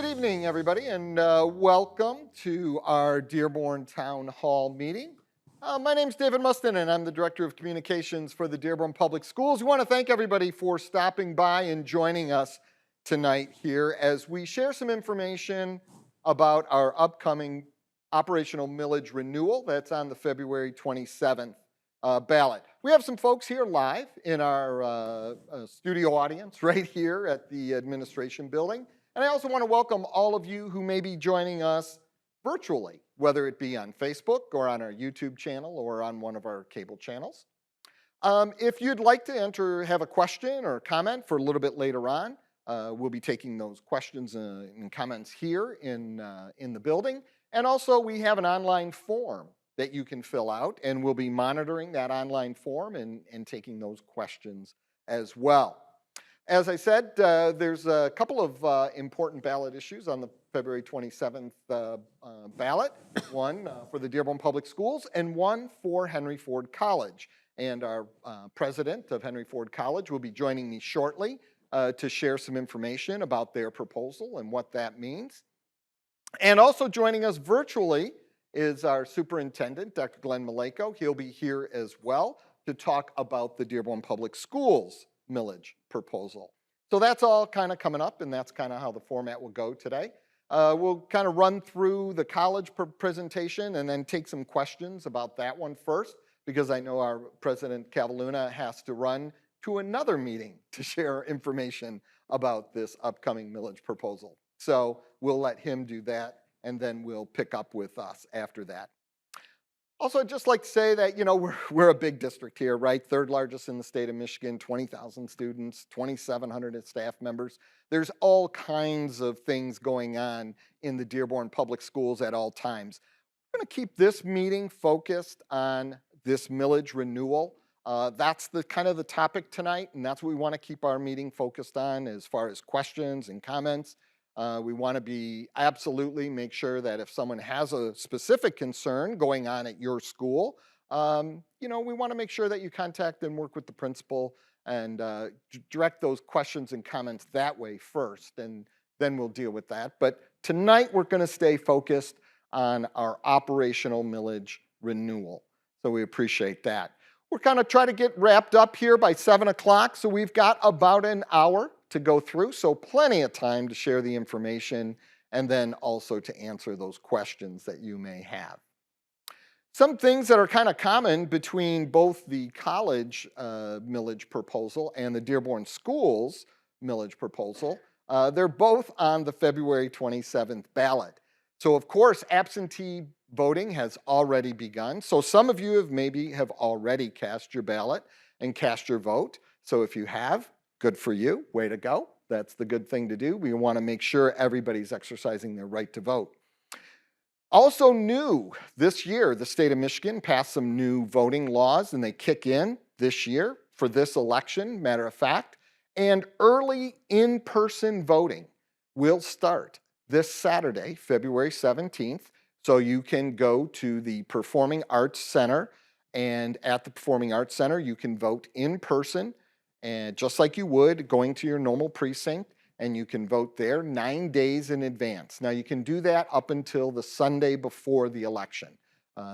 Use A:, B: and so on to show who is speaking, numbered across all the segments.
A: Good evening, everybody, and welcome to our Dearborn Town Hall meeting. My name is David Mustin, and I'm the Director of Communications for the Dearborn Public Schools. We want to thank everybody for stopping by and joining us tonight here as we share some information about our upcoming operational millage renewal that's on the February 27th ballot. We have some folks here live in our studio audience right here at the administration building. And I also want to welcome all of you who may be joining us virtually, whether it be on Facebook or on our YouTube channel or on one of our cable channels. If you'd like to have a question or a comment for a little bit later on, we'll be taking those questions and comments here in the building. And also we have an online form that you can fill out, and we'll be monitoring that online form and taking those questions as well. As I said, there's a couple of important ballot issues on the February 27th ballot, one for the Dearborn Public Schools and one for Henry Ford College. And our president of Henry Ford College will be joining me shortly to share some information about their proposal and what that means. And also joining us virtually is our superintendent, Dr. Glenn Maleko. He'll be here as well to talk about the Dearborn Public Schools millage proposal. So that's all kind of coming up, and that's kind of how the format will go today. We'll kind of run through the college presentation and then take some questions about that one first, because I know our President Cavaluna has to run to another meeting to share information about this upcoming millage proposal. So we'll let him do that, and then we'll pick up with us after that. Also, I'd just like to say that, you know, we're a big district here, right? Third largest in the state of Michigan, 20,000 students, 2,700 staff members. There's all kinds of things going on in the Dearborn Public Schools at all times. We're going to keep this meeting focused on this millage renewal. That's the kind of the topic tonight, and that's what we want to keep our meeting focused on as far as questions and comments. We want to be absolutely make sure that if someone has a specific concern going on at your school, you know, we want to make sure that you contact and work with the principal and direct those questions and comments that way first, and then we'll deal with that. But tonight we're going to stay focused on our operational millage renewal. So we appreciate that. We're kind of trying to get wrapped up here by 7 o'clock, so we've got about an hour to go through, so plenty of time to share the information and then also to answer those questions that you may have. Some things that are kind of common between both the college millage proposal and the Dearborn Schools millage proposal, they're both on the February 27th ballot. So of course, absentee voting has already begun. So some of you have already cast your ballot and cast your vote. So if you have, good for you, way to go. That's the good thing to do. We want to make sure everybody's exercising their right to vote. Also new this year, the state of Michigan passed some new voting laws, and they kick in this year for this election, matter of fact. And early in-person voting will start this Saturday, February 17th. So you can go to the Performing Arts Center, and at the Performing Arts Center, you can vote in person, and just like you would going to your normal precinct, and you can vote there 9 days in advance. Now you can do that up until the Sunday before the election.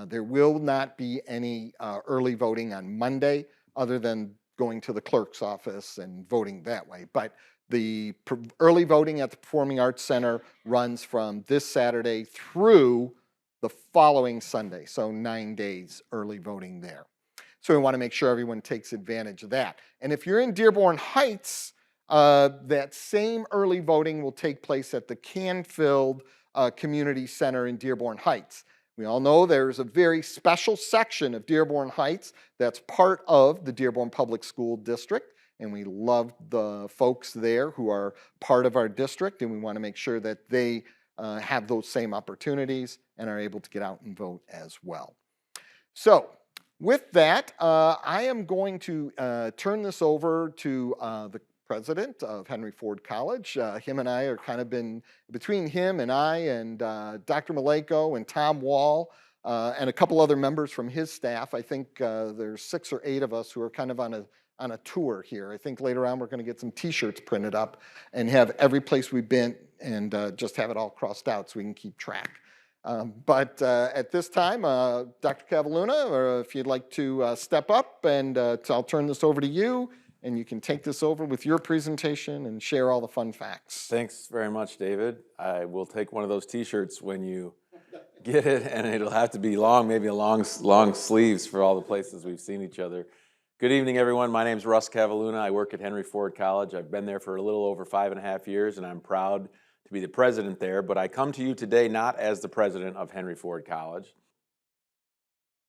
A: There will not be any early voting on Monday other than going to the clerk's office and voting that way. But the early voting at the Performing Arts Center runs from this Saturday through the following Sunday, so 9 days early voting there. So we want to make sure everyone takes advantage of that. And if you're in Dearborn Heights, that same early voting will take place at the Canfield Community Center in Dearborn Heights. We all know there's a very special section of Dearborn Heights that's part of the Dearborn Public School District, and we love the folks there who are part of our district, and we want to make sure that they have those same opportunities and are able to get out and vote as well. So with that, I am going to turn this over to the president of Henry Ford College. Him and I are kind of been, between him and I and Dr. Maleko and Tom Wall, and a couple other members from his staff. I think there's 6 or 8 of us who are kind of on a tour here. I think later on we're going to get some T-shirts printed up and have every place we've been and just have it all crossed out so we can keep track. But at this time, Dr. Cavalluna, if you'd like to step up, and I'll turn this over to you, and you can take this over with your presentation and share all the fun facts.
B: Thanks very much, David. I will take one of those T-shirts when you get it, and it'll have to be long, maybe a long sleeves for all the places we've seen each other. Good evening, everyone. My name is Russ Cavalluna. I work at Henry Ford College. I've been there for a little over 5.5 years, and I'm proud to be the president there. But I come to you today not as the president of Henry Ford College.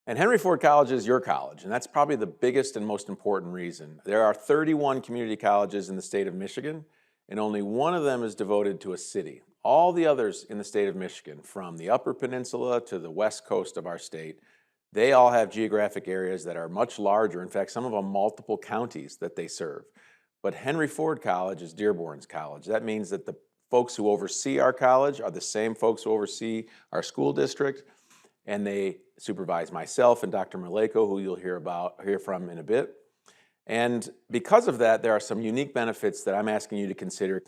B: And Henry Ford College is your college, and that's probably the biggest and most important reason. There are 31 community colleges in the state of Michigan, and only one of them is devoted to a city. All the others in the state of Michigan, from the Upper Peninsula to the west coast of our state, they all have geographic areas that are much larger. In fact, some of them multiple counties that they serve. But Henry Ford College is Dearborn's college. That means that the folks who oversee our college are the same folks who oversee our school district, and they supervise myself and Dr. Maleko, who you'll hear from in a bit. And because of that, there are some unique benefits that I'm asking you to consider.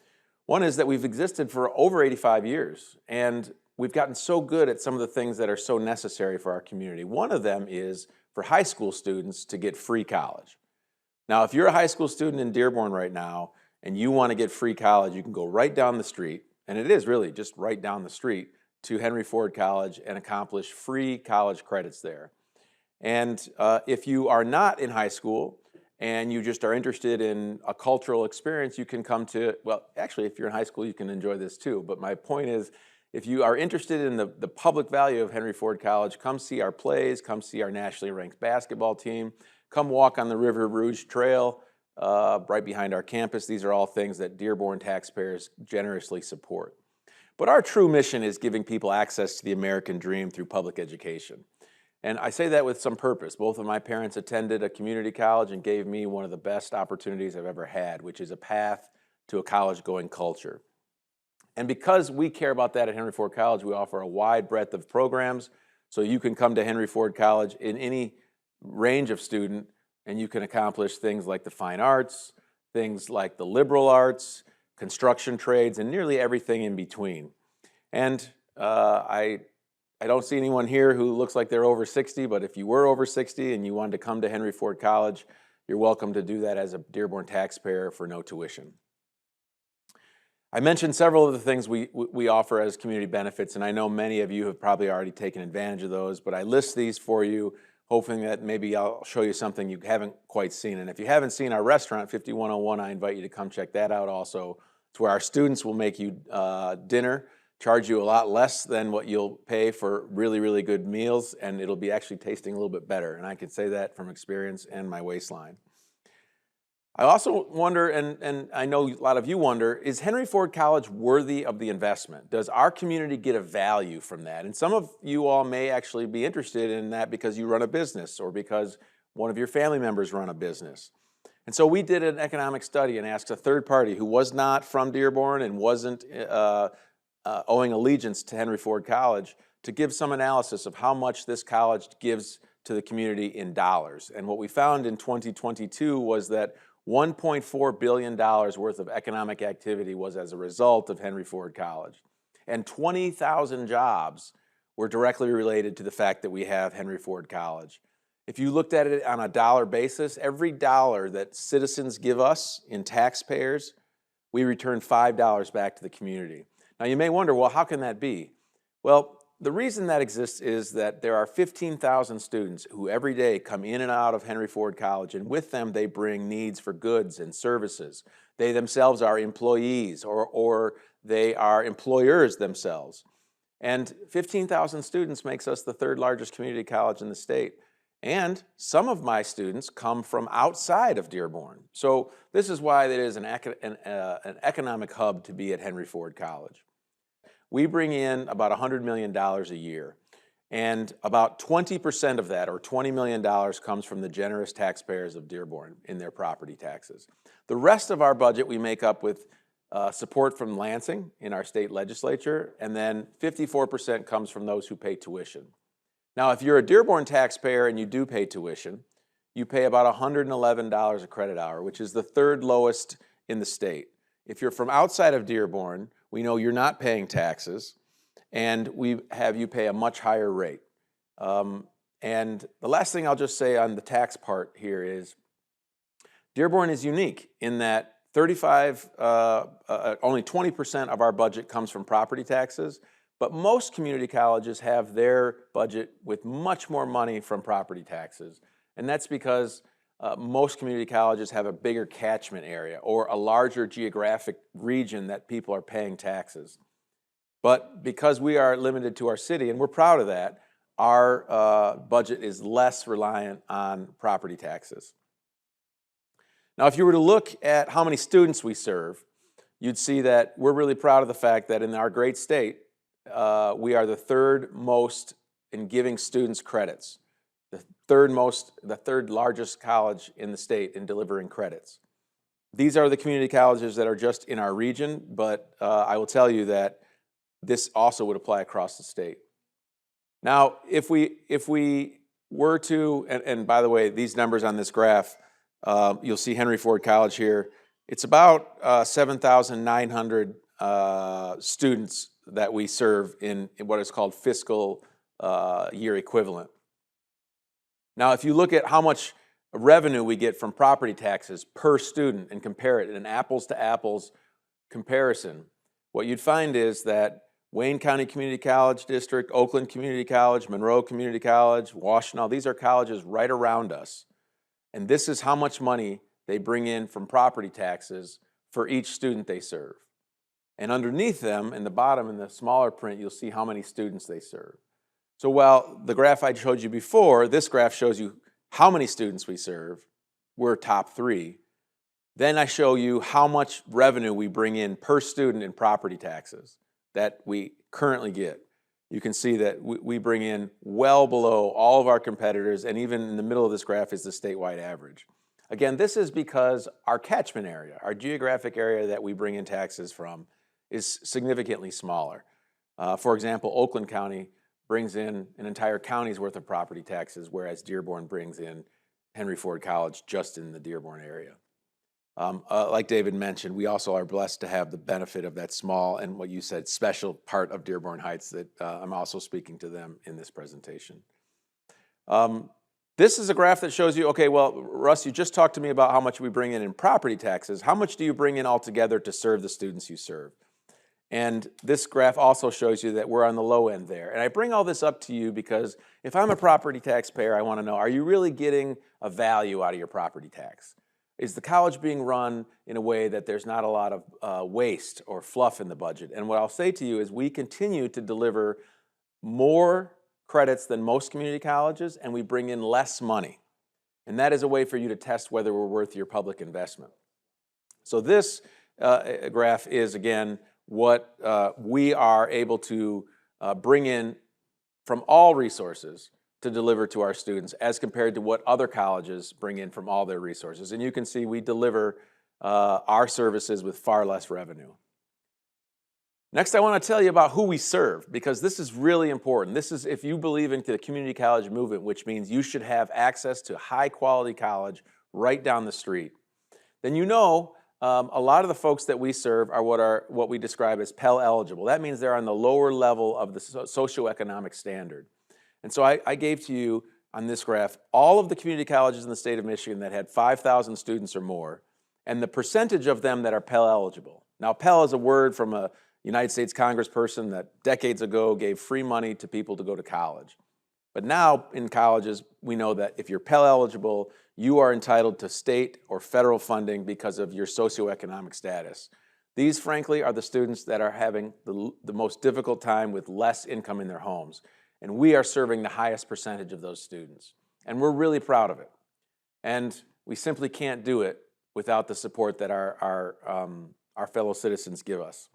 B: One is that we've existed for over 85 years, and we've gotten so good at some of the things that are so necessary for our community. One of them is for high school students to get free college. Now, if you're a high school student in Dearborn right now and you want to get free college, you can go right down the street, and it is really just right down the street, to Henry Ford College and accomplish free college credits there. And if you are not in high school and you just are interested in a cultural experience, you can come to, well, actually, if you're in high school, you can enjoy this too. But my point is, if you are interested in the public value of Henry Ford College, come see our plays, come see our nationally ranked basketball team, come walk on the River Rouge Trail right behind our campus. These are all things that Dearborn taxpayers generously support. But our true mission is giving people access to the American dream through public education. And I say that with some purpose. Both of my parents attended a community college and gave me one of the best opportunities I've ever had, which is a path to a college-going culture. And because we care about that at Henry Ford College, we offer a wide breadth of programs, so you can come to Henry Ford College in any range of student, and you can accomplish things like the fine arts, things like the liberal arts, construction trades, and nearly everything in between. And I don't see anyone here who looks like they're over 60, but if you were over 60 and you wanted to come to Henry Ford College, you're welcome to do that as a Dearborn taxpayer for no tuition. I mentioned several of the things we offer as community benefits, and I know many of you have probably already taken advantage of those, but I list these for you, hoping that maybe I'll show you something you haven't quite seen. And if you haven't seen our restaurant, 5101, I invite you to come check that out also. It's where our students will make you dinner, charge you a lot less than what you'll pay for really, really good meals, and it'll be actually tasting a little bit better. And I can say that from experience and my waistline. I also wonder, and I know a lot of you wonder, is Henry Ford College worthy of the investment? Does our community get a value from that? And some of you all may actually be interested in that because you run a business or because one of your family members run a business. And so we did an economic study and asked a third party who was not from Dearborn and wasn't owing allegiance to Henry Ford College to give some analysis of how much this college gives to the community in dollars. And what we found in 2022 was that $1.4 billion worth of economic activity was as a result of Henry Ford College. And 20,000 jobs were directly related to the fact that we have Henry Ford College. If you looked at it on a dollar basis, every dollar that citizens give us in taxpayers, we return $5 back to the community. Now you may wonder, well, how can that be? Well, the reason that exists is that there are 15,000 students who every day come in and out of Henry Ford College, and with them they bring needs for goods and services. They themselves are employees or they are employers themselves. And 15,000 students makes us the third largest community college in the state. And some of my students come from outside of Dearborn. So this is why it is an economic hub to be at Henry Ford College. We bring in about $100 million a year, and about 20% of that, or $20 million, comes from the generous taxpayers of Dearborn in their property taxes. The rest of our budget we make up with support from Lansing in our state legislature, and then 54% comes from those who pay tuition. Now, if you're a Dearborn taxpayer and you do pay tuition, you pay about $111 a credit hour, which is the third lowest in the state. If you're from outside of Dearborn, we know you're not paying taxes, and we have you pay a much higher rate. And the last thing I'll just say on the tax part here is Dearborn is unique in that only 20% of our budget comes from property taxes, but most community colleges have their budget with much more money from property taxes. And that's because most community colleges have a bigger catchment area or a larger geographic region that people are paying taxes. But because we are limited to our city, and we're proud of that, our budget is less reliant on property taxes. Now, if you were to look at how many students we serve, you'd see that we're really proud of the fact that in our great state, we are the third most in giving students credits, the third largest college in the state in delivering credits. These are the community colleges that are just in our region, but I will tell you that this also would apply across the state. Now, if we were to, and by the way, these numbers on this graph, you'll see Henry Ford College here. It's about 7,900 students that we serve in what is called fiscal year equivalent. Now, if you look at how much revenue we get from property taxes per student and compare it in an apples to apples comparison, what you'd find is that Wayne County Community College District, Oakland Community College, Monroe Community College, Washtenaw, these are colleges right around us. And this is how much money they bring in from property taxes for each student they serve. And underneath them, in the bottom, in the smaller print, you'll see how many students they serve. So while the graph I showed you before, this graph shows you how many students we serve, we're top 3. Then I show you how much revenue we bring in per student in property taxes that we currently get. You can see that we bring in well below all of our competitors, and even in the middle of this graph is the statewide average. Again, this is because our catchment area, our geographic area that we bring in taxes from, is significantly smaller. For example, Oakland County brings in an entire county's worth of property taxes, whereas Dearborn brings in Henry Ford College just in the Dearborn area. Like David mentioned, we also are blessed to have the benefit of that small and what you said, special part of Dearborn Heights that I'm also speaking to them in this presentation. This is a graph that shows you, okay, well, Russ, you just talked to me about how much we bring in property taxes. How much do you bring in altogether to serve the students you serve? And this graph also shows you that we're on the low end there. And I bring all this up to you because if I'm a property taxpayer, I want to know, are you really getting a value out of your property tax? Is the college being run in a way that there's not a lot of waste or fluff in the budget? And what I'll say to you is we continue to deliver more credits than most community colleges, and we bring in less money. And that is a way for you to test whether we're worth your public investment. So this graph is, again, what we are able to bring in from all resources to deliver to our students as compared to what other colleges bring in from all their resources. And you can see we deliver our services with far less revenue. Next, I want to tell you about who we serve, because this is really important. This is if you believe into the community college movement, which means you should have access to high quality college right down the street, then you know a lot of the folks that we serve are what we describe as Pell eligible. That means they're on the lower level of the socioeconomic standard. And so I gave to you on this graph all of the community colleges in the state of Michigan that had 5,000 students or more, and the percentage of them that are Pell eligible. Now, Pell is a word from a United States congressperson that decades ago gave free money to people to go to college. But now in colleges, we know that if you're Pell eligible, you are entitled to state or federal funding because of your socioeconomic status. These, frankly, are the students that are having the most difficult time with less income in their homes. And we are serving the highest percentage of those students. And we're really proud of it. And we simply can't do it without the support that our fellow citizens give us.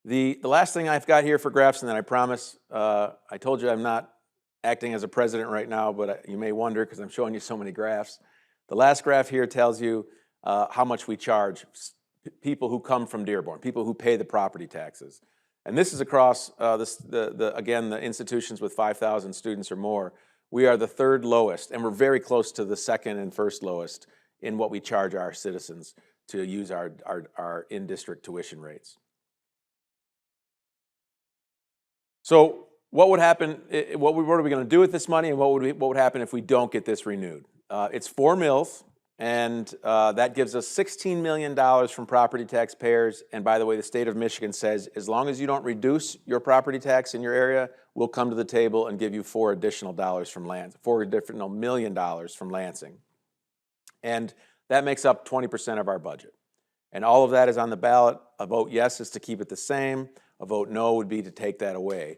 B: The last thing I've got here for graphs, and then I promise, I told you I'm not acting as a president right now, but you may wonder because I'm showing you so many graphs. The last graph here tells you how much we charge people who come from Dearborn, people who pay the property taxes. And this is across, again, the institutions with 5,000 students or more. We are the third lowest, and we're very close to the second and first lowest in what we charge our citizens to use our in-district tuition rates. So what would happen, what are we going to do with this money, and what would happen if we don't get this renewed? It's 4 mills, and that gives us $16 million from property taxpayers. And by the way, the state of Michigan says, as long as you don't reduce your property tax in your area, we'll come to the table and give you $4 additional million from Lansing. And that makes up 20% of our budget. And all of that is on the ballot. A vote yes is to keep it the same. A vote no would be to take that away.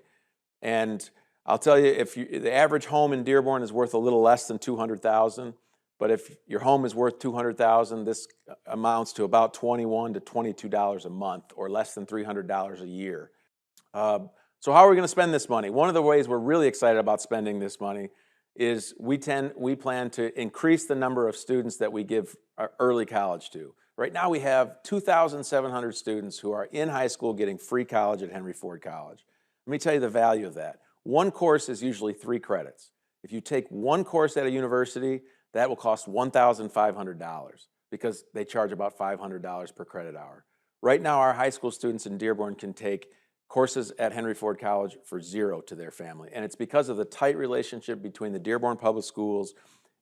B: And I'll tell you, the average home in Dearborn is worth a little less than $200,000, but if your home is worth $200,000, this amounts to about $21 to $22 a month, or less than $300 a year. So how are we going to spend this money? One of the ways we're really excited about spending this money is we plan to increase the number of students that we give early college to. Right now we have 2,700 students who are in high school getting free college at Henry Ford College. Let me tell you the value of that. One course is usually 3 credits. If you take one course at a university, that will cost $1,500 because they charge about $500 per credit hour. Right now, our high school students in Dearborn can take courses at Henry Ford College for $0 to their family. And it's because of the tight relationship between the Dearborn Public Schools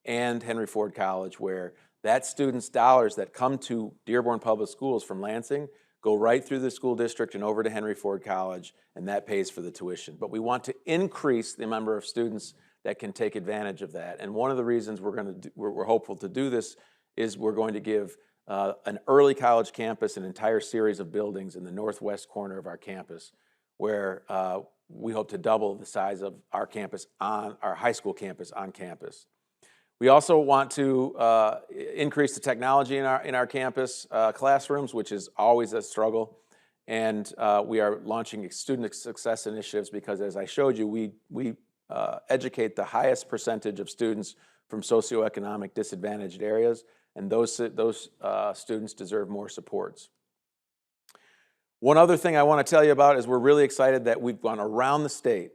B: and Henry Ford College, where that student's dollars that come to Dearborn Public Schools from Lansing go right through the school district and over to Henry Ford College, and that pays for the tuition. But we want to increase the number of students that can take advantage of that. And one of the reasons we're hopeful to do this is we're going to give an early college campus an entire series of buildings in the northwest corner of our campus, where we hope to double the size of our campus, our high school campus on campus. We also want to increase the technology in our campus classrooms, which is always a struggle. And we are launching student success initiatives because, as I showed you, we educate the highest percentage of students from socioeconomic disadvantaged areas, and those students deserve more supports. One other thing I want to tell you about is we're really excited that we've gone around the state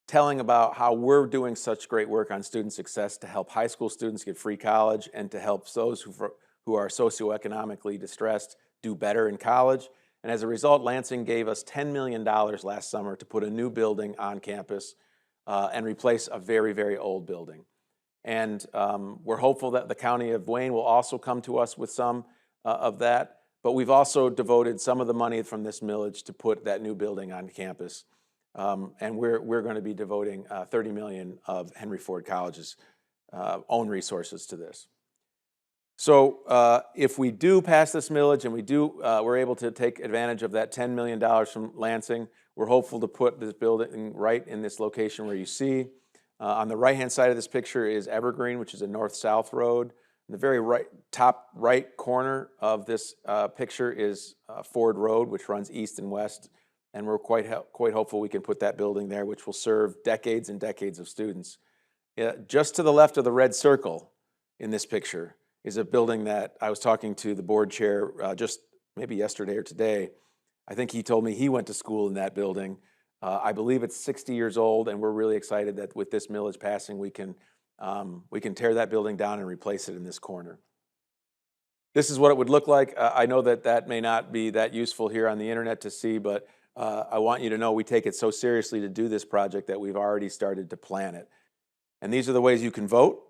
B: telling about how we're doing such great work on student success to help high school students get free college and to help those who are socioeconomically distressed do better in college. And as a result, Lansing gave us $10 million last summer to put a new building on campus and replace a very, very old building. And we're hopeful that the County of Wayne will also come to us with some of that. But we've also devoted some of the money from this millage to put that new building on campus. And we're going to be devoting $30 million of Henry Ford College's own resources to this. So if we do pass this millage and we're able to take advantage of that $10 million from Lansing, we're hopeful to put this building right in this location where you see. On the right-hand side of this picture is Evergreen, which is a north-south road. In the very top right corner of this picture is Ford Road, which runs east and west. And we're quite hopeful we can put that building there, which will serve decades and decades of students. Just to the left of the red circle in this picture is a building that I was talking to the board chair just maybe yesterday or today. I think he told me he went to school in that building. I believe it's 60 years old, and we're really excited that with this millage passing, we can tear that building down and replace it in this corner. This is what it would look like. I know that may not be that useful here on the internet to see, but I want you to know we take it so seriously to do this project that we've already started to plan it. And these are the ways you can vote.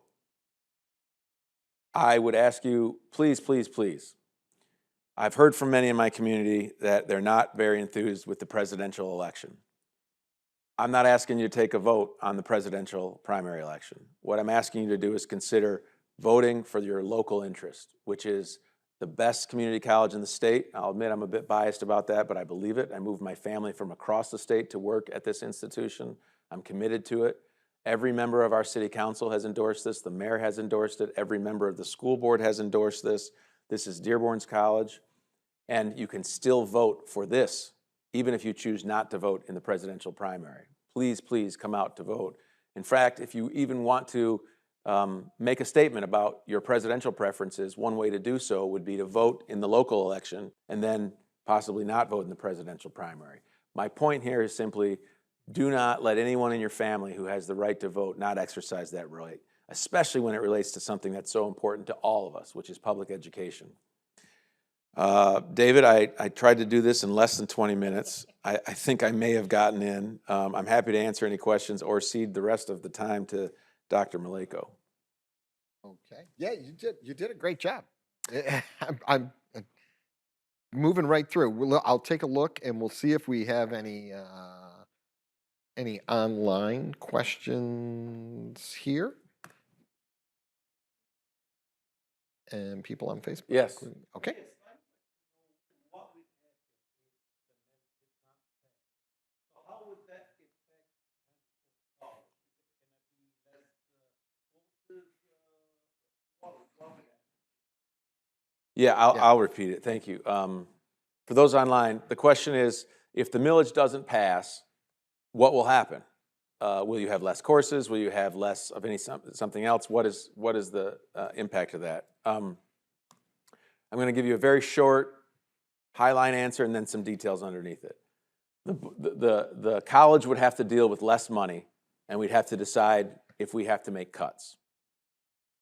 B: I would ask you, please, please, please. I've heard from many in my community that they're not very enthused with the presidential election. I'm not asking you to take a vote on the presidential primary election. What I'm asking you to do is consider voting for your local interest, which is the best community college in the state. I'll admit I'm a bit biased about that, but I believe it. I moved my family from across the state to work at this institution. I'm committed to it. Every member of our city council has endorsed this. The mayor has endorsed it. Every member of the school board has endorsed this. This is Dearborn's college, and you can still vote for this, even if you choose not to vote in the presidential primary. Please, please come out to vote. In fact, if you even want to make a statement about your presidential preferences, one way to do so would be to vote in the local election and then possibly not vote in the presidential primary. My point here is simply, do not let anyone in your family who has the right to vote not exercise that right, especially when it relates to something that's so important to all of us, which is public education. David, I tried to do this in less than 20 minutes. I think I may have gotten in. I'm happy to answer any questions or cede the rest of the time to Dr. Maleko.
A: Okay. Yeah, you did a great job. I'm moving right through. I'll take a look and we'll see if we have any online questions here. And people on Facebook.
B: Yes.
A: Okay.
B: Yeah, I'll repeat it. Thank you. For those online, the question is, if the millage doesn't pass, what will happen? Will you have less courses? Will you have less of something else? What is the impact of that? I'm going to give you a very short, high-line answer and then some details underneath it. The college would have to deal with less money, and we'd have to decide if we have to make cuts.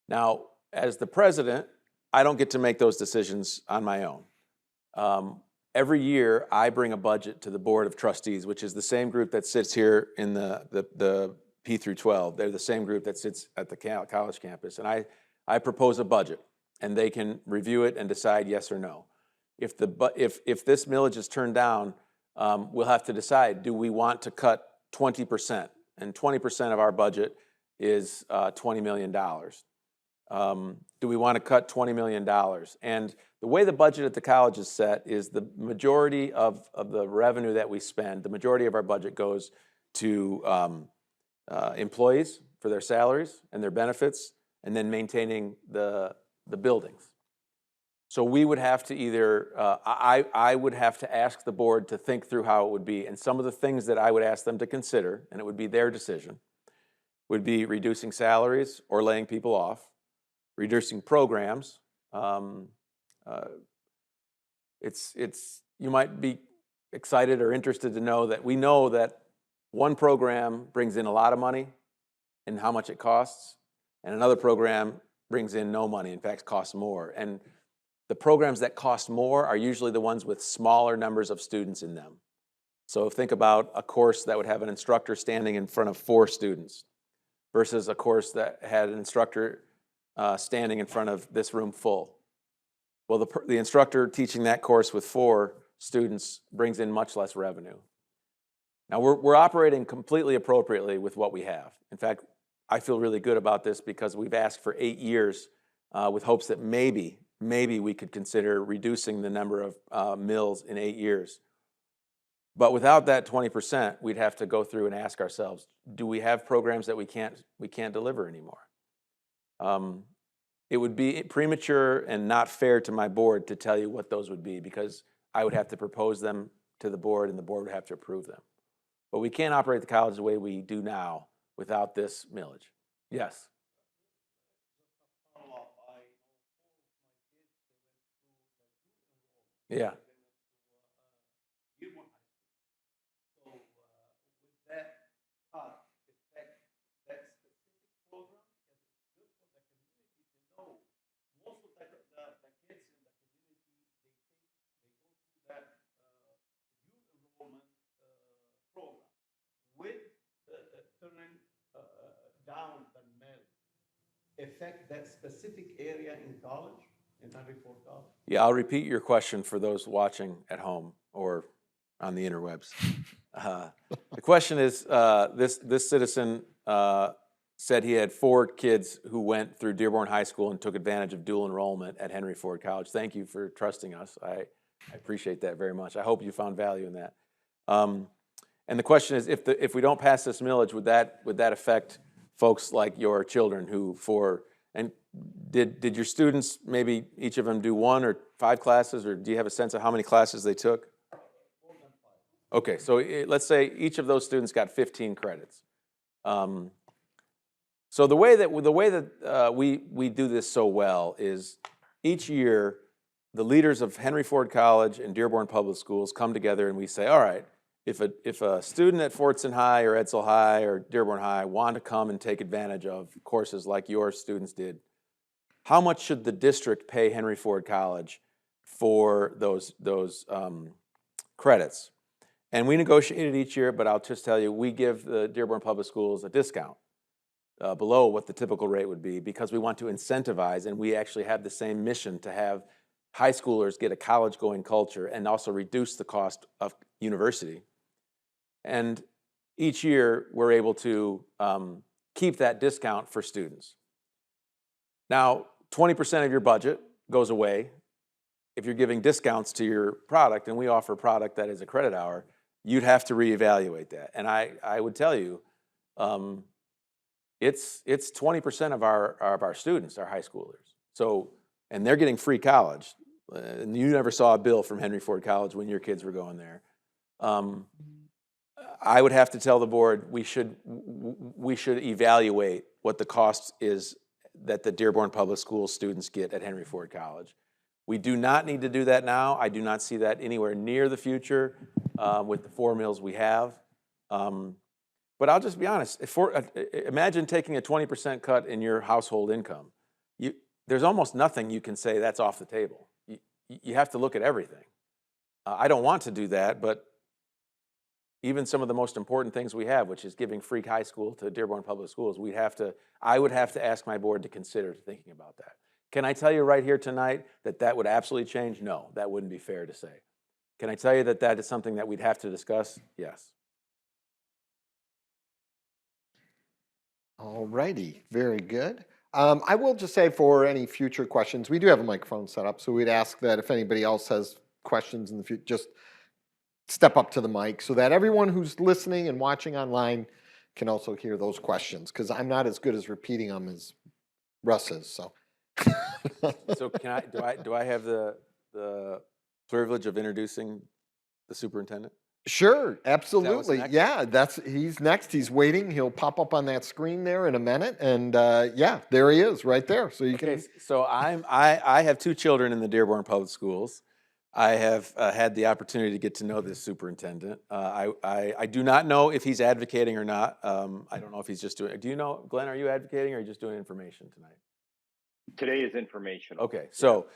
B: Now, as the president, I don't get to make those decisions on my own. Every year, I bring a budget to the Board of Trustees, which is the same group that sits here in the P through 12. They're the same group that sits at the college campus. And I propose a budget, and they can review it and decide yes or no. If this millage is turned down, we'll have to decide, do we want to cut 20%? And 20% of our budget is $20 million. Do we want to cut $20 million? And the way the budget at the college is set is the majority of the revenue that we spend, the majority of our budget goes to employees for their salaries and their benefits, and then maintaining the buildings. So we would have to either, I would have to ask the board to think through how it would be, and some of the things that I would ask them to consider, and it would be their decision, would be reducing salaries or laying people off, reducing programs. You might be excited or interested to know that we know that one program brings in a lot of money and how much it costs, and another program brings in no money, in fact, costs more. And the programs that cost more are usually the ones with smaller numbers of students in them. So think about a course that would have an instructor standing in front of 4 students versus a course that had an instructor standing in front of this room full. Well, the instructor teaching that course with 4 students brings in much less revenue. Now, we're operating completely appropriately with what we have. In fact, I feel really good about this because we've asked for 8 years with hopes that maybe we could consider reducing the number of mills in 8 years. But without that 20%, we'd have to go through and ask ourselves, do we have programs that we can't deliver anymore? It would be premature and not fair to my board to tell you what those would be, because I would have to propose them to the board and the board would have to approve them. But we can't operate the college the way we do now without this millage. Yes? Yeah.
C: Down the mill affect that specific area in college, in Henry Ford College?
B: Yeah, I'll repeat your question for those watching at home or on the interwebs. The question is, this citizen said he had 4 kids who went through Dearborn High School and took advantage of dual enrollment at Henry Ford College. Thank you for trusting us. I appreciate that very much. I hope you found value in that. And the question is, if we don't pass this millage, would that affect folks like your children and did your students, maybe each of them do 1 or 5 classes, or do you have a sense of how many classes they took? Okay, so let's say each of those students got 15 credits. So the way that we do this so well is each year the leaders of Henry Ford College and Dearborn Public Schools come together and we say, all right, if a student at Fortson High or Edsel High or Dearborn High want to come and take advantage of courses like your students did, how much should the district pay Henry Ford College for those credits? And we negotiate it each year, but I'll just tell you, we give the Dearborn Public Schools a discount below what the typical rate would be, because we want to incentivize, and we actually have the same mission to have high schoolers get a college-going culture and also reduce the cost of university. And each year, we're able to keep that discount for students. Now, 20% of your budget goes away if you're giving discounts to your product, and we offer a product that is a credit hour. You'd have to reevaluate that. And I would tell you, it's 20% of our students are high schoolers. So, and they're getting free college. And you never saw a bill from Henry Ford College when your kids were going there. I would have to tell the board we should evaluate what the cost is that the Dearborn Public Schools students get at Henry Ford College. We do not need to do that now. I do not see that anywhere near the future with the 4 mills we have. But I'll just be honest. Imagine taking a 20% cut in your household income. There's almost nothing you can say that's off the table. You have to look at everything. I don't want to do that, but even some of the most important things we have, which is giving free high school to Dearborn Public Schools, I would have to ask my board to consider thinking about that. Can I tell you right here tonight that would absolutely change? No, that wouldn't be fair to say. Can I tell you that is something that we'd have to discuss? Yes.
A: All righty, very good. I will just say, for any future questions, we do have a microphone set up, so we'd ask that if anybody else has questions in the future, just step up to the mic so that everyone who's listening and watching online can also hear those questions, because I'm not as good as repeating them as Russ is. So,
B: So do I have the privilege of introducing the superintendent?
A: Sure, absolutely.
B: next?
A: Yeah, he's next. He's waiting. He'll pop up on that screen there in a minute, and yeah, there he is, right there. So you
B: Okay,
A: can.
B: so I have 2 children in the Dearborn Public Schools. I have had the opportunity to get to know this superintendent. I do not know if he's advocating or not. I don't know if he's just doing. Do you know, Glenn? Are you advocating, or are you just doing information tonight?
D: Today is informational.
B: Okay, so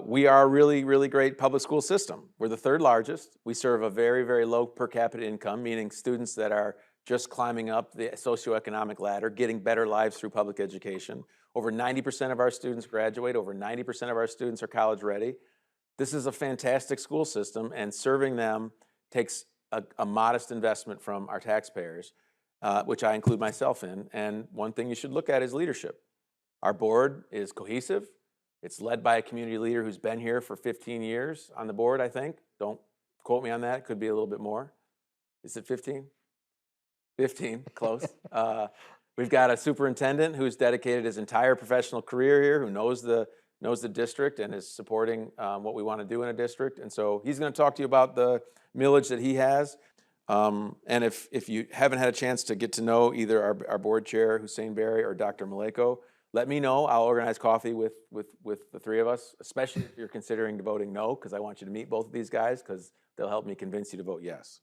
B: we are a really, really great public school system. We're the 3rd largest. We serve a very, very low per capita income, meaning students that are just climbing up the socioeconomic ladder, getting better lives through public education. Over 90% of our students graduate. Over 90% of our students are college ready. This is a fantastic school system, and serving them takes a modest investment from our taxpayers, which I include myself in. And one thing you should look at is leadership. Our board is cohesive. It's led by a community leader who's been here for 15 years on the board, I think. Don't quote me on that. It could be a little bit more. Is it 15? 15, close. We've got a superintendent who's dedicated his entire professional career here, who knows the district and is supporting what we want to do in a district. And so he's going to talk to you about the millage that he has. And if you haven't had a chance to get to know either our board chair, Hussein Berry, or Dr. Maleko, let me know. I'll organize coffee with the 3 of us, especially if you're considering voting no, because I want you to meet both of these guys, because they'll help me convince you to vote yes.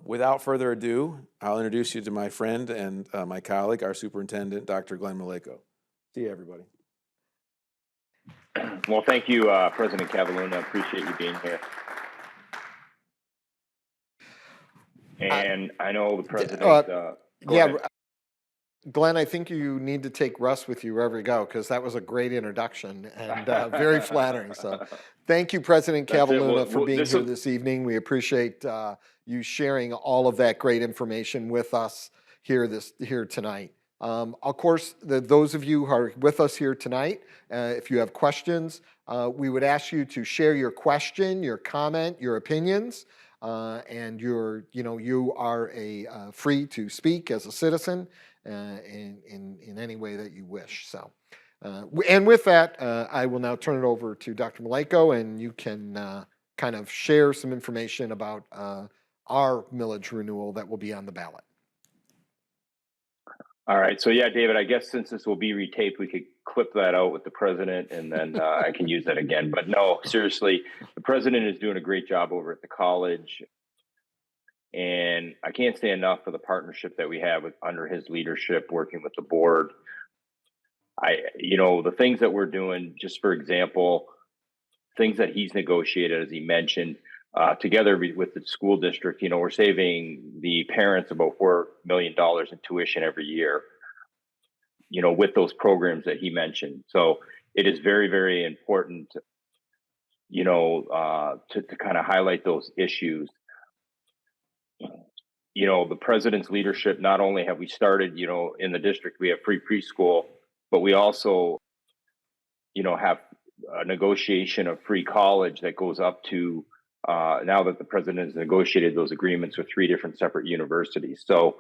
B: Without further ado, I'll introduce you to my friend and my colleague, our superintendent, Dr. Glenn Maleko. See you, everybody.
D: Well, thank you, President Cavaluna. Appreciate you being here. And I know the president.
A: Yeah, ahead. Glenn, I think you need to take Russ with you wherever you go, because that was a great introduction and very flattering. So thank you, President Cavaluna, for being here this evening. We appreciate you sharing all of that great information with us here tonight. Of course, those of you who are with us here tonight, if you have questions, we would ask you to share your question, your comment, your opinions, and you are free to speak as a citizen in any way that you wish. So, and with that, I will now turn it over to Dr. Maleko, and you can kind of share some information about our millage renewal that will be on the ballot.
D: All right. So yeah, David, I guess since this will be retaped, we could clip that out with the president, and then I can use that again. But no, seriously, the president is doing a great job over at the college. And I can't say enough for the partnership that we have under his leadership, working with the board. The things that we're doing, just for example, things that he's negotiated, as he mentioned, together with the school district, we're saving the parents about $4 million in tuition every year, with those programs that he mentioned. So it is very, very important, to kind of highlight those issues. The president's leadership, not only have we started, in the district, we have free preschool, but we also, have a negotiation of free college that goes up to, now that the president has negotiated those agreements with 3 different separate universities. So,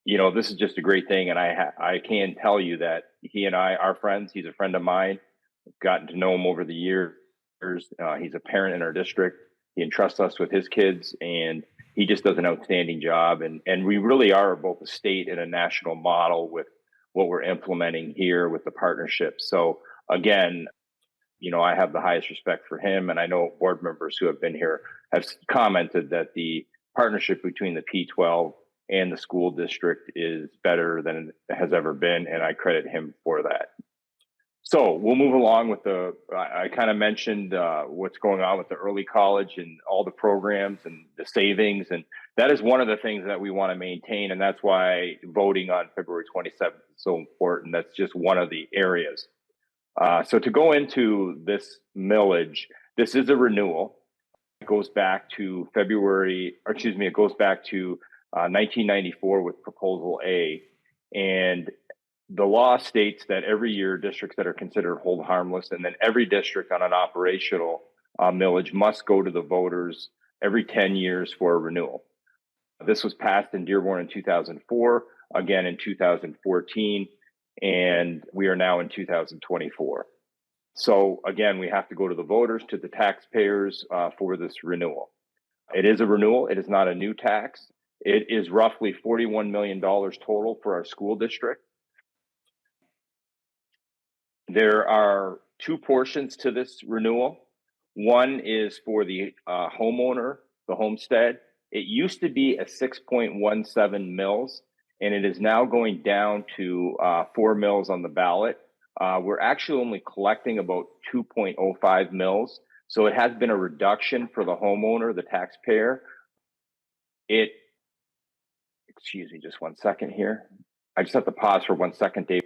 D: this is just a great thing. And I can tell you that he and I are friends. He's a friend of mine. I've gotten to know him over the years. He's a parent in our district. He entrusts us with his kids, and he just does an outstanding job. And we really are both a state and a national model with what we're implementing here with the partnership. So again, I have the highest respect for him. And I know board members who have been here have commented that the partnership between the P12 and the school district is better than it has ever been. And I credit him for that. So we'll move along with I kind of mentioned what's going on with the early college and all the programs and the savings. And that is one of the things that we want to maintain. And that's why voting on February 27th is so important. That's just one of the areas. So to go into this millage, this is a renewal. It goes back to 1994 with Proposal A. And the law states that every year districts that are considered hold harmless, and then every district on an operational millage must go to the voters every 10 years for a renewal. This was passed in Dearborn in 2004, again in 2014, and we are now in 2024. So again, we have to go to the voters, to the taxpayers for this renewal. It is a renewal. It is not a new tax. It is roughly $41 million total for our school district. There are 2 portions to this renewal. One is for the homeowner, the homestead. It used to be a 6.17 mils, and it is now going down to 4 mils on the ballot. We're actually only collecting about 2.05 mils. So it has been a reduction for the homeowner, the taxpayer. Excuse me, just 1 second here. I just have to pause for 1 second, Dave.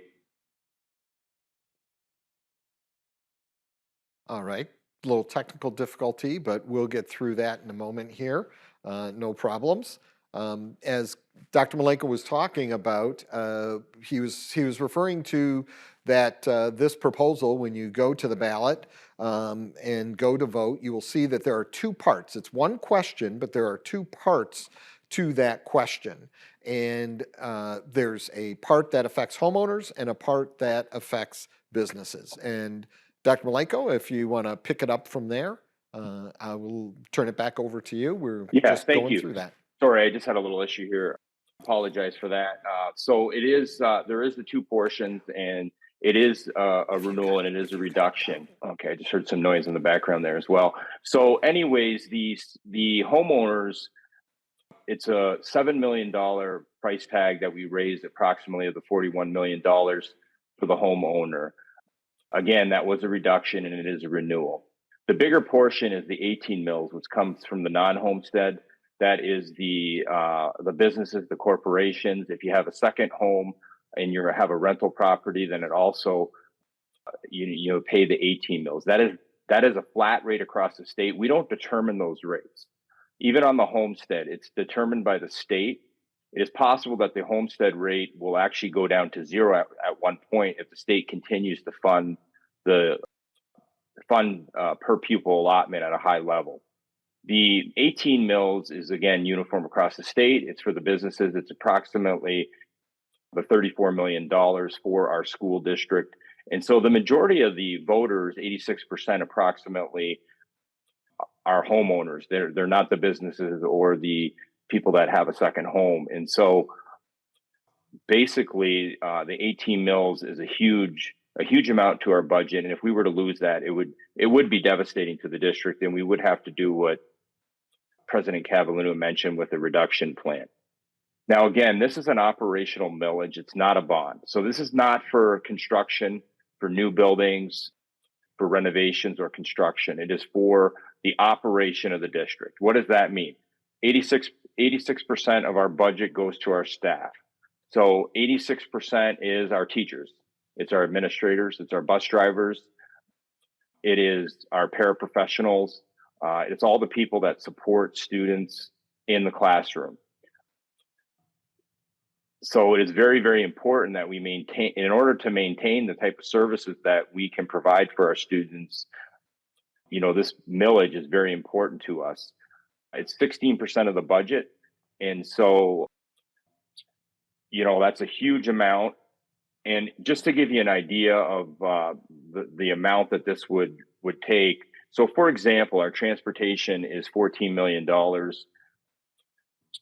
A: All right, a little technical difficulty, but we'll get through that in a moment here. No problems. As Dr. Malenko was talking about, he was referring to that this proposal, when you go to the ballot and go to vote, you will see that there are 2 parts. It's one question, but there are 2 parts to that question. And there's a part that affects homeowners and a part that affects businesses. And Dr. Malenko, if you want to pick it up from there, I will turn it back over to you. We're just going through that.
D: Sorry, I just had a little issue here. Apologize for that. So it is, there is the 2 portions, and it is a renewal and it is a reduction. Okay, I just heard some noise in the background there as well. So anyways, the homeowners, it's a $7 million price tag that we raised, approximately, of the $41 million for the homeowner. Again, that was a reduction and it is a renewal. The bigger portion is the 18 mils, which comes from the non-homestead. That is the businesses, the corporations. If you have a second home and you have a rental property, then it also you pay the 18 mils. That is a flat rate across the state. We don't determine those rates. Even on the homestead, it's determined by the state. It is possible that the homestead rate will actually go down to 0 at one point if the state continues to fund per pupil allotment at a high level. The 18 mils is, again, uniform across the state. It's for the businesses. It's approximately the $34 million for our school district. And so the majority of the voters, 86% approximately, are homeowners. They're not the businesses or the people that have a second home. And so basically the 18 mils is a huge amount to our budget. And if we were to lose that, it would be devastating to the district, and we would have to do what President Cavallino mentioned with the reduction plan. Now, again, this is an operational millage. It's not a bond. So this is not for construction, for new buildings, for renovations or construction. It is for the operation of the district. What does that mean? 86% of our budget goes to our staff. So 86% is our teachers. It's our administrators. It's our bus drivers. It is our paraprofessionals. It's all the people that support students in the classroom. So it is very, very important that we maintain, in order to maintain the type of services that we can provide for our students, this millage is very important to us. It's 16% of the budget. And so, that's a huge amount. And just to give you an idea of the amount that this would take. So, for example, our transportation is $14 million.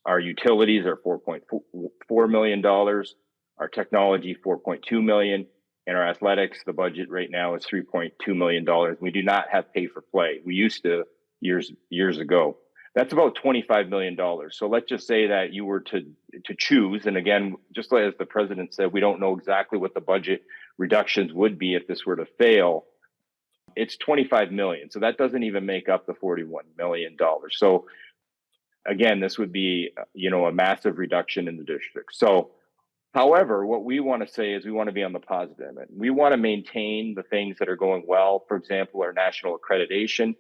D: Our utilities are $4.4 million. Our technology, $4.2 million. And our athletics, the budget right now is $3.2 million. We do not have pay for play. We used to years ago. That's about $25 million. So let's just say that you were to choose, and again, just as the president said, we don't know exactly what the budget reductions would be if this were to fail. It's $25 million. So that doesn't even make up the $41 million. So again, this would be, a massive reduction in the district. So, however, what we want to say is we want to be on the positive end. We want to maintain the things that are going well. For example, our national accreditation.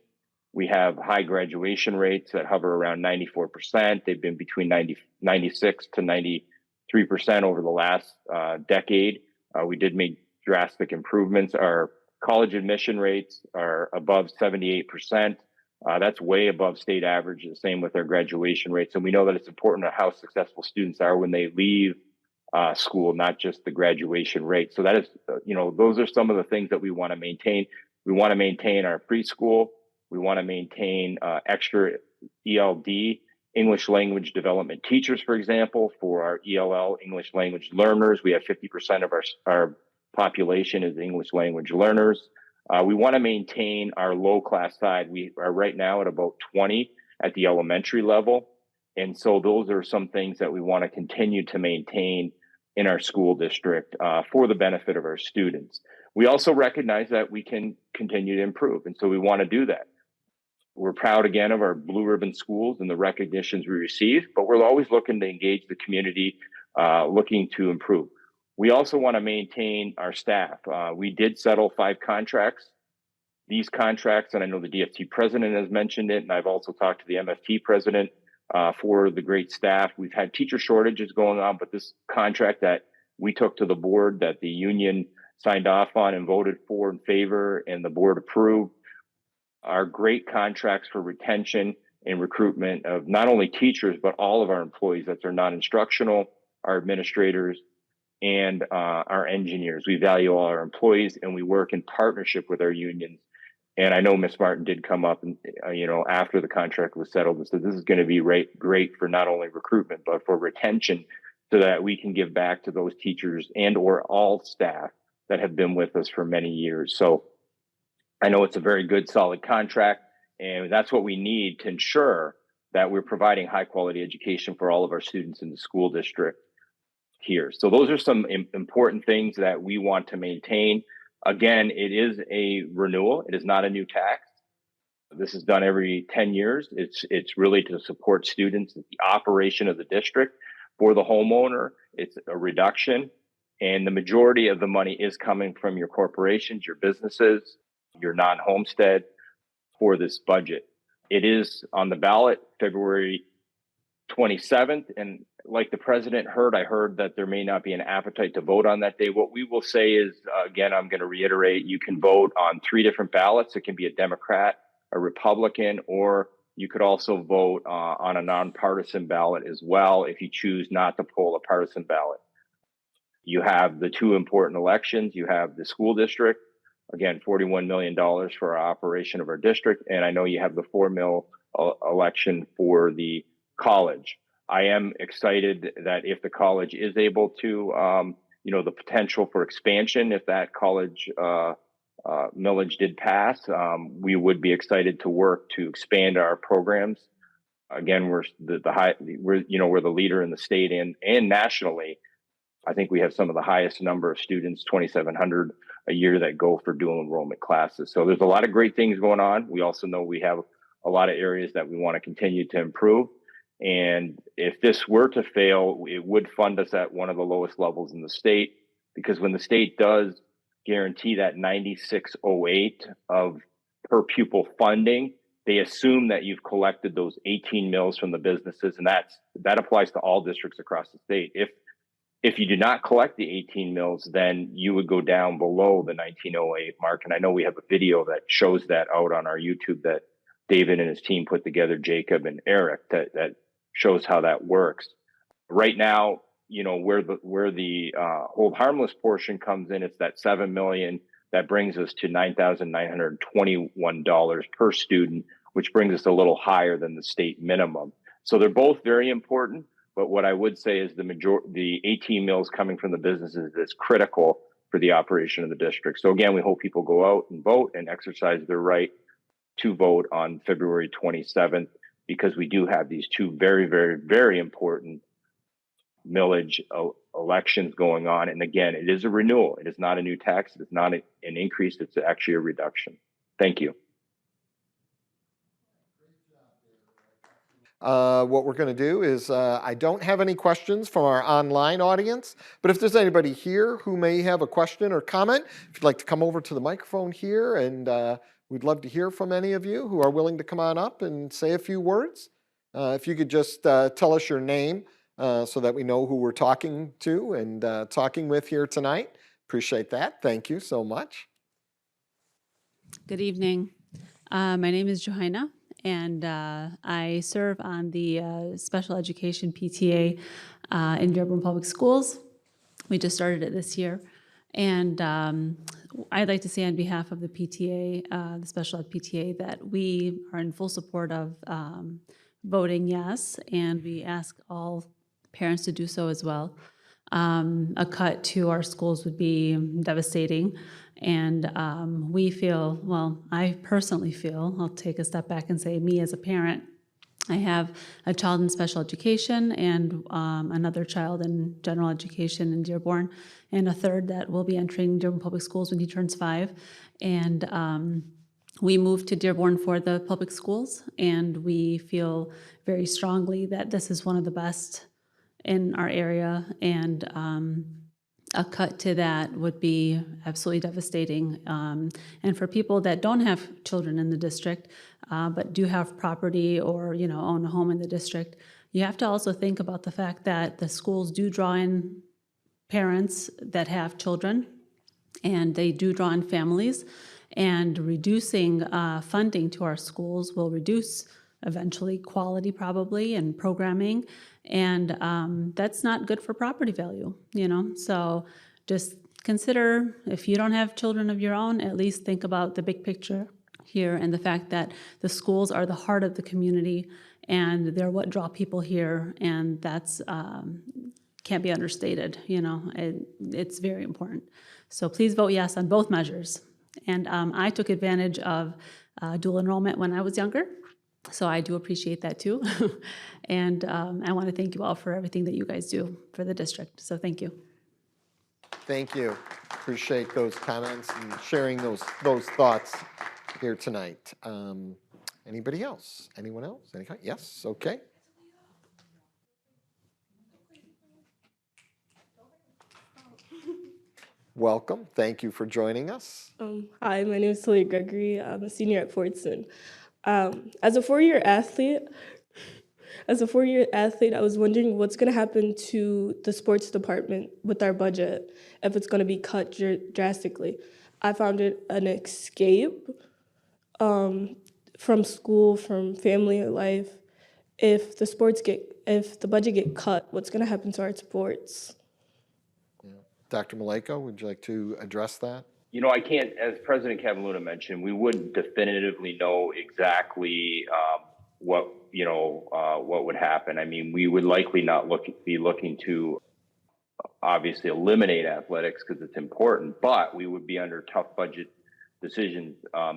D: We have high graduation rates that hover around 94%. They've been between 96 to 93% over the last decade. We did make drastic improvements. Our college admission rates are above 78%. That's way above state average. The same with our graduation rates. And we know that it's important to how successful students are when they leave school, not just the graduation rate. So that is, those are some of the things that we want to maintain. We want to maintain our preschool. We want to maintain extra ELD, English language development teachers, for example, for our ELL, English language learners. We have 50% of our population is English language learners. We want to maintain our low class side. We are right now at about 20 at the elementary level. And so those are some things that we want to continue to maintain in our school district for the benefit of our students. We also recognize that we can continue to improve. And so we want to do that. We're proud again of our blue ribbon schools and the recognitions we receive, but we're always looking to engage the community, looking to improve. We also want to maintain our staff. We did settle 5 contracts. These contracts, and I know the DFT president has mentioned it, and I've also talked to the MFT president for the great staff. We've had teacher shortages going on, but this contract that we took to the board that the union signed off on and voted for in favor and the board approved are great contracts for retention and recruitment of not only teachers, but all of our employees that are non-instructional, our administrators, and our engineers. We value all our employees, and we work in partnership with our unions. And I know Ms. Martin did come up and, after the contract was settled and said, this is going to be great for not only recruitment, but for retention so that we can give back to those teachers and or all staff that have been with us for many years. So I know it's a very good, solid contract, and that's what we need to ensure that we're providing high quality education for all of our students in the school district here. So those are some important things that we want to maintain. Again, it is a renewal. It is not a new tax. This is done every 10 years. It's really to support students, the operation of the district. For the homeowner, it's a reduction, and the majority of the money is coming from your corporations, your businesses, your non-homestead for this budget. It is on the ballot February 27th. And like the president heard, I heard that there may not be an appetite to vote on that day. What we will say is, again, I'm going to reiterate, you can vote on 3 different ballots. It can be a Democrat, a Republican, or you could also vote on a nonpartisan ballot as well if you choose not to pull a partisan ballot. You have the 2 important elections. You have the school district. Again, $41 million for our operation of our district. And I know you have the $4 million election for the college. I am excited that if the college is able to, the potential for expansion, if that college millage did pass, we would be excited to work to expand our programs again, we're the leader in the state and nationally. I think we have some of the highest number of students, 2,700 a year, that go for dual enrollment classes. So there's a lot of great things going on. We also know we have a lot of areas that we want to continue to improve. And if this were to fail, it would fund us at one of the lowest levels in the state, because when the state does guarantee that 9608 of per pupil funding, they assume that you've collected those 18 mills from the businesses, and that applies to all districts across the state. If you do not collect the 18 mills, then you would go down below the 1908 mark. And I know we have a video that shows that out on our YouTube that David and his team put together, Jacob and Eric, that shows how that works. Right now, where the hold harmless portion comes in, it's that $7 million that brings us to $9,921 per student, which brings us a little higher than the state minimum. So they're both very important. But what I would say is the 18 mills coming from the businesses is critical for the operation of the district. So again, we hope people go out and vote and exercise their right to vote on February 27th, because we do have these two very, very, very important millage elections going on. And again, it is a renewal. It is not a new tax. It is not an increase. It's actually a reduction. Thank you.
A: What we're going to do is I don't have any questions from our online audience, but if there's anybody here who may have a question or comment, if you'd like to come over to the microphone here, and we'd love to hear from any of you who are willing to come on up and say a few words. If you could just tell us your name so that we know who we're talking to and talking with here tonight. Appreciate that. Thank you so much.
E: Good evening. My name is Johanna, and I serve on the Special Education PTA in Dearborn Public Schools. We just started it this year. And I'd like to say on behalf of the PTA, the Special Ed PTA, that we are in full support of voting yes, and we ask all parents to do so as well. A cut to our schools would be devastating. And we feel, well, I personally feel, I'll take a step back and say me as a parent, I have a child in special education and another child in general education in Dearborn, and a third that will be entering Dearborn Public Schools when he turns 5. And we moved to Dearborn for the public schools, and we feel very strongly that this is one of the best in our area, and a cut to that would be absolutely devastating. And for people that don't have children in the district, but do have property or own a home in the district, you have to also think about the fact that the schools do draw in parents that have children, and they do draw in families, and reducing funding to our schools will reduce eventually quality probably and programming, and that's not good for property value, So just consider, if you don't have children of your own, at least think about the big picture here and the fact that the schools are the heart of the community, and they're what draw people here, and that's can't be understated. It's very important. So please vote yes on both measures. And I took advantage of dual enrollment when I was younger, so I do appreciate that too. And I want to thank you all for everything that you guys do for the district. So thank you.
A: Thank you. Appreciate those comments and sharing those thoughts here tonight. Anybody else? Anyone else? Yes, okay. Welcome. Thank you for joining us.
F: Hi, my name is Talia Gregory. I'm a senior at Fordson. As a four-year athlete, I was wondering what's going to happen to the sports department with our budget if it's going to be cut drastically. I found it an escape from school, from family life. If the budget get cut, what's going to happen to our sports?
A: Yeah. Dr. Maleko, would you like to address that?
D: I can't, as President Cavaluna mentioned, we wouldn't definitively know exactly what would happen. I mean, we would likely not be looking to obviously eliminate athletics because it's important, but we would be under tough budget decisions.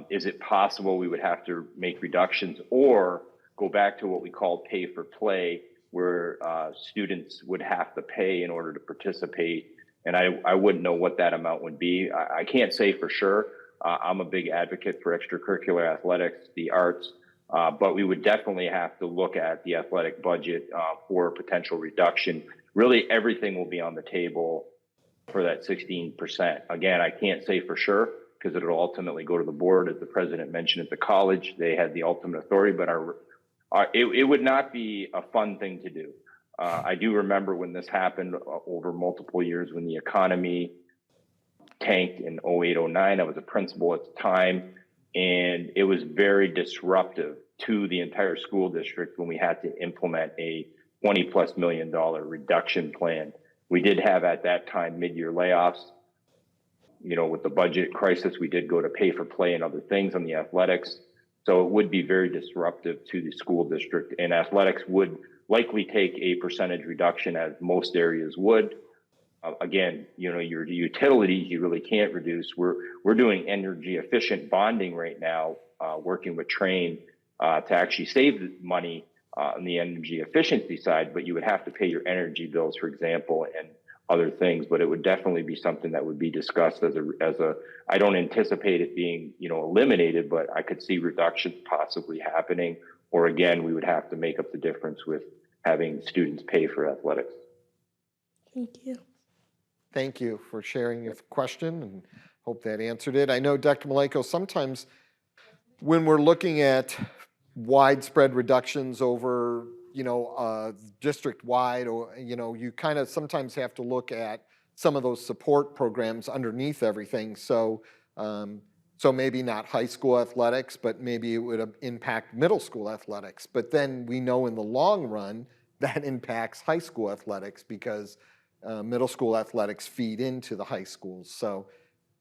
D: Is it possible we would have to make reductions, or go back to what we call pay for play, where students would have to pay in order to participate. And I wouldn't know what that amount would be. I can't say for sure. I'm a big advocate for extracurricular athletics, the arts, but we would definitely have to look at the athletic budget for potential reduction. Really, everything will be on the table for that 16%. Again, I can't say for sure because it'll ultimately go to the board. As the president mentioned at the college, they had the ultimate authority, but it would not be a fun thing to do. I do remember when this happened over multiple years when the economy tanked in 08, 09. I was a principal at the time, and it was very disruptive to the entire school district when we had to implement a $20+ million reduction plan. We did have at that time mid-year layoffs. You know, with the budget crisis, we did go to pay for play and other things on the athletics. So it would be very disruptive to the school district, and athletics would likely take a percentage reduction, as most areas would. Again, you know, your utilities you really can't reduce. We're doing energy efficient bonding right now, working with Train to actually save money on the energy efficiency side, but you would have to pay your energy bills, for example, and other things. But it would definitely be something that would be discussed as a. I don't anticipate it being, you know, eliminated, but I could see reductions possibly happening. Or again, we would have to make up the difference with having students pay for athletics.
F: Thank you.
A: Thank you for sharing your question, and hope that answered it. I know, Dr. Maleko, sometimes when we're looking at widespread reductions over, you know, district-wide, or, you know, you kind of sometimes have to look at some of those support programs underneath everything. So, so maybe not high school athletics, but maybe it would impact middle school athletics. But then we know in the long run that impacts high school athletics because middle school athletics feed into the high schools. So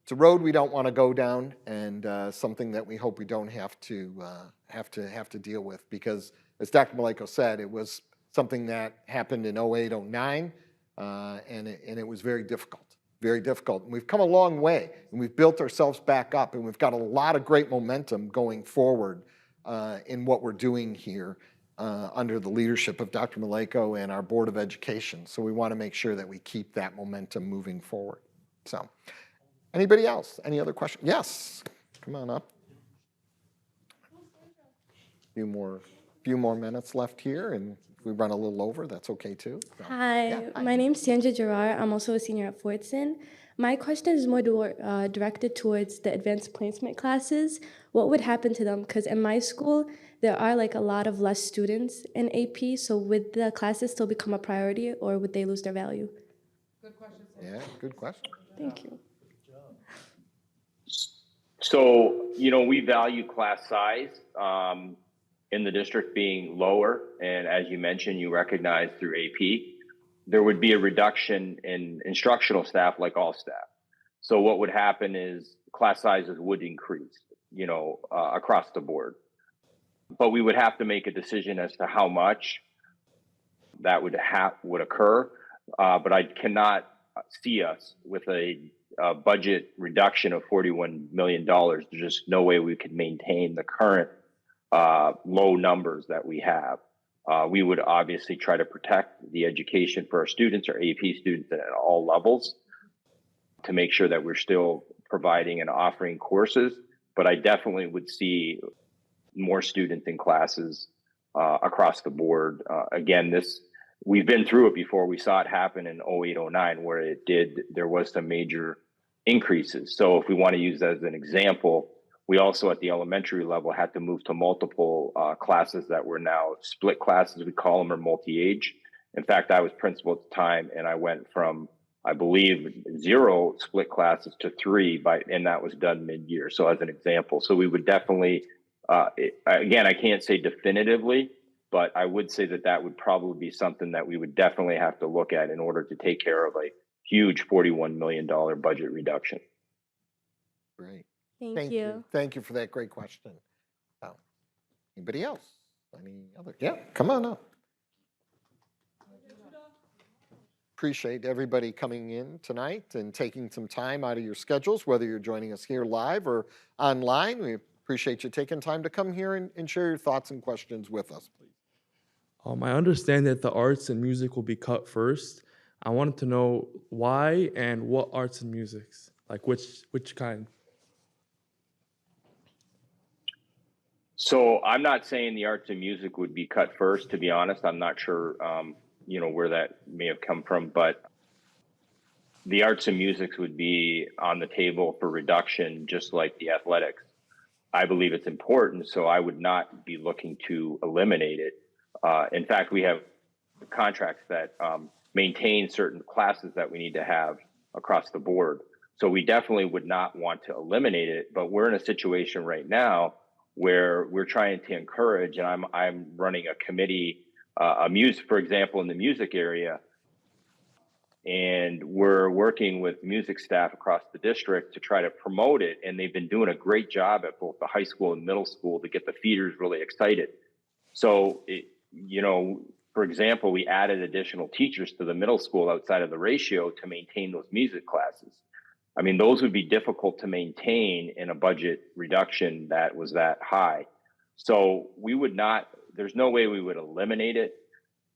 A: it's a road we don't want to go down, and something that we hope we don't have to deal with, because as Dr. Maleko said, it was something that happened in 08, 09, and it was very difficult, very difficult. And we've come a long way, and we've built ourselves back up, and we've got a lot of great momentum going forward in what we're doing here under the leadership of Dr. Maleko and our Board of Education. So we want to make sure that we keep that momentum moving forward. So, anybody else? Any other questions? Yes, come on up. Few more minutes left here, and if we run a little over, that's okay too. So,
F: Hi,
A: yeah, hi.
F: my name's Sandra Gerard. I'm also a senior at Fordson. My question is more directed towards the advanced placement classes. What would happen to them? Because in my school, there are like a lot of less students in AP, so would the classes still become a priority, or would they lose their value?
A: Good question. Yeah, good question.
F: Thank you.
D: So, you know, we value class size in the district being lower. And as you mentioned, you recognize through AP, there would be a reduction in instructional staff like all staff. So what would happen is class sizes would increase, you know, across the board. But we would have to make a decision as to how much that would occur. But I cannot see us with a budget reduction of $41 million. There's just no way we could maintain the current low numbers that we have. We would obviously try to protect the education for our students, our AP students at all levels, to make sure that we're still providing and offering courses. But I definitely would see more students in classes across the board. Again, we've been through it before. We saw it happen in 08, 09, where there was some major increases. So if we want to use that as an example, we also at the elementary level had to move to multiple classes that were now split classes, we call them, or multi-age. In fact, I was principal at the time, and I went from, I believe, 0 split classes to 3, and that was done mid-year. So as an example, so we would definitely, again, I can't say definitively, but I would say that would probably be something that we would definitely have to look at in order to take care of a huge $41 million budget reduction.
A: Great.
F: Thank you.
A: Thank you for that great question. Anybody else? Any other? Yeah, come on up. Appreciate everybody coming in tonight and taking some time out of your schedules, whether you're joining us here live or online. We Appreciate you taking time to come here and share your thoughts and questions with us, please.
G: I understand that the arts and music will be cut first. I wanted to know why and what arts and musics, like which kind.
D: So I'm not saying the arts and music would be cut first, to be honest. I'm not sure, where that may have come from, but the arts and musics would be on the table for reduction, just like the athletics. I believe it's important, so I would not be looking to eliminate it. In fact, we have contracts that maintain certain classes that we need to have across the board. So we definitely would not want to eliminate it, but we're in a situation right now where we're trying to encourage, and I'm running a committee, for example, in the music area, and we're working with music staff across the district to try to promote it. And they've been doing a great job at both the high school and middle school to get the feeders really excited. So, for example, we added additional teachers to the middle school outside of the ratio to maintain those music classes. I mean, those would be difficult to maintain in a budget reduction that was that high. So there's no way we would eliminate it,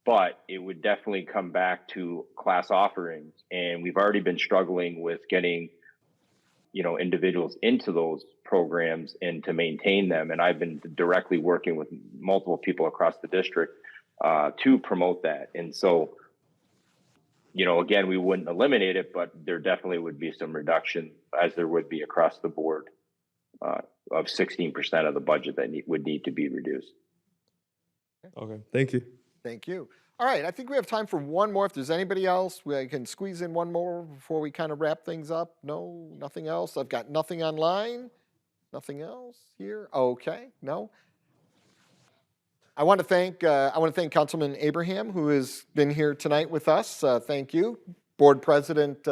D: but it would definitely come back to class offerings. And we've already been struggling with getting, individuals into those programs and to maintain them. And I've been directly working with multiple people across the district to promote that. And so, again, we wouldn't eliminate it, but there definitely would be some reduction, as there would be across the board, of 16% of the budget that would need to be reduced.
G: Okay, thank you.
A: Thank you. All right, I think we have time for one more. If there's anybody else, we can squeeze in one more before we kind of wrap things up. No, nothing else. I've got nothing online. Nothing else here. Okay, no. I want to thank Councilman Abraham, who has been here tonight with us. Thank you. Board President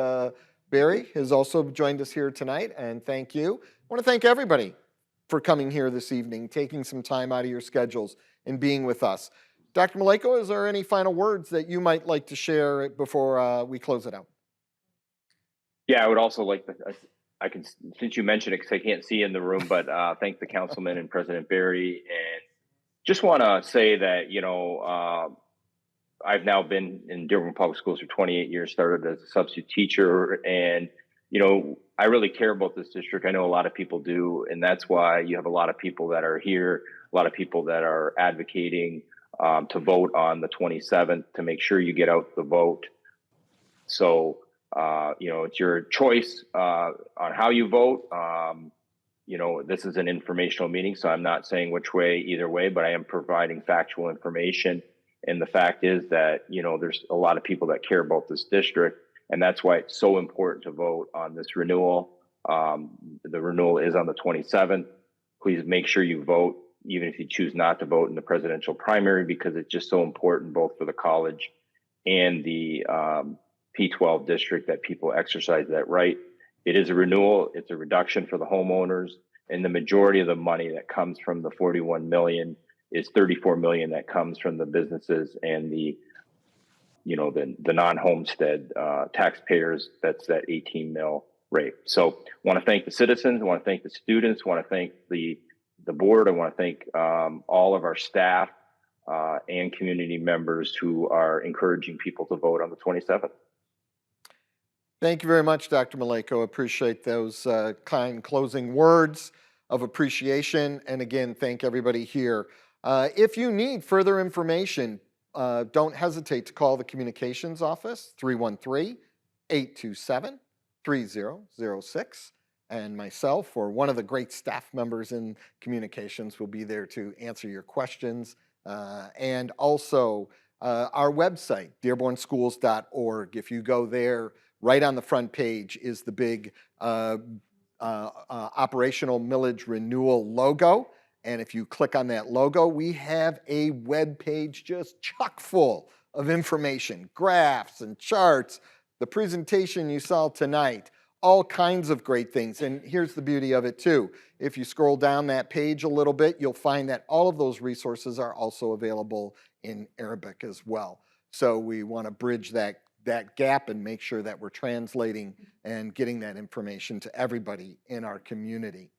A: Barry has also joined us here tonight, and thank you. I want to thank everybody for coming here this evening, taking some time out of your schedules and being with us. Dr. Maleko, is there any final words that you might like to share before we close it out?
D: Yeah, I would also like since you mentioned it, because I can't see in the room, but thank the councilman and President Barry, and just want to say that, I've now been in Dearborn Public Schools for 28 years, started as a substitute teacher, and, I really care about this district. I know a lot of people do, and that's why you have a lot of people that are here, a lot of people that are advocating to vote on the 27th to make sure you get out the vote. So, it's your choice on how you vote. This is an informational meeting, so I'm not saying which way, either way, but I am providing factual information. And the fact is that, there's a lot of people that care about this district, and that's why it's so important to vote on this renewal. The renewal is on the 27th. Please make sure you vote, even if you choose not to vote in the presidential primary, because it's just so important both for the college and the P12 district that people exercise that right. It is a renewal. It's a reduction for the homeowners, and the majority of the money that comes from the 41 million is 34 million that comes from the businesses and the non-homestead taxpayers. That's that 18 mil rate. So want to thank the citizens. I want to thank the students. I want to thank the board. I want to thank all of our staff and community members who are encouraging people to vote on the 27th.
A: Thank you very much, Dr. Maleko. Appreciate those kind closing words of appreciation. And again, thank everybody here. If you need further information, don't hesitate to call the communications office, 313-827-3006. And myself or one of the great staff members in communications will be there to answer your questions. And also our website, dearbornschools.org. If you go there, right on the front page is the big operational millage renewal logo. And if you click on that logo, we have a web page just chock full of information, graphs and charts, the presentation you saw tonight, all kinds of great things. And here's the beauty of it too. If you scroll down that page a little bit, you'll find that all of those resources are also available in Arabic as well. So we want to bridge that gap and make sure that we're translating and getting that information to everybody in our community.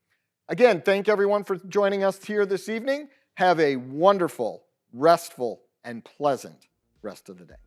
A: Again, thank everyone for joining us here this evening. Have a wonderful, restful, and pleasant rest of the day.